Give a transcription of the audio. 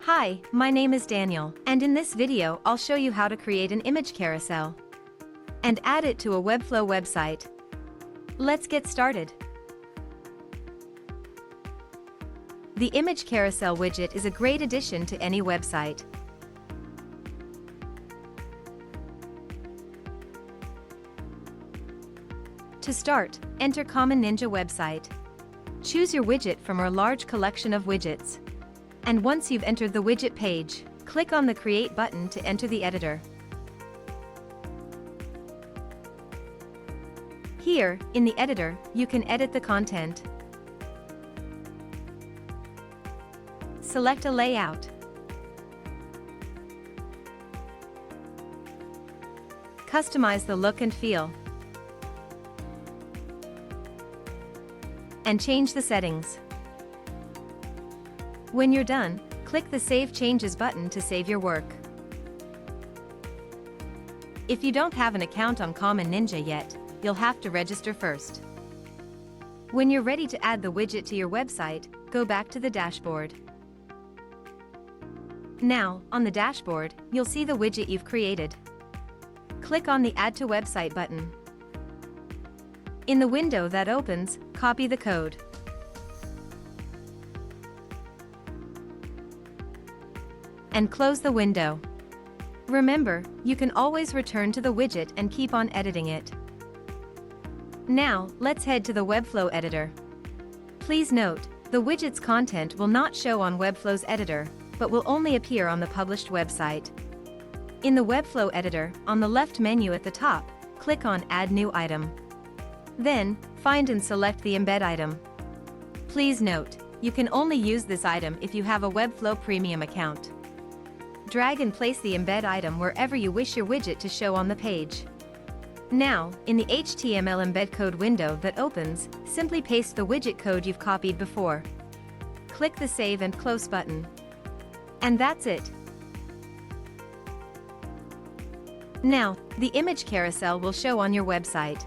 Hi, my name is Daniel, and in this video I'll show you how to create an image carousel and add it to a Webflow website. Let's get started. The Image Carousel widget is a great addition to any website. To start, enter Common Ninja website. Choose your widget from our large collection of widgets. And once you've entered the widget page, click on the Create button to enter the editor. Here, in the editor, you can edit the content. Select a layout. Customize the look and feel. And change the settings. When you're done, click the Save Changes button to save your work. If you don't have an account on Common Ninja yet, you'll have to register first. When you're ready to add the widget to your website, go back to the dashboard. Now, on the dashboard, you'll see the widget you've created. Click on the Add to Website button. In the window that opens, copy the code. And close the window. Remember, you can always return to the widget and keep on editing it. Now, let's head to the Webflow editor. Please note, the widget's content will not show on Webflow's editor, but will only appear on the published website. In the Webflow editor, on the left menu at the top, click on Add New Item. Then, find and select the embed item. Please note, you can only use this item if you have a Webflow Premium account. Drag and place the embed item wherever you wish your widget to show on the page. Now, in the HTML embed code window that opens, simply paste the widget code you've copied before. Click the Save and Close button. And that's it. Now, the image carousel will show on your website.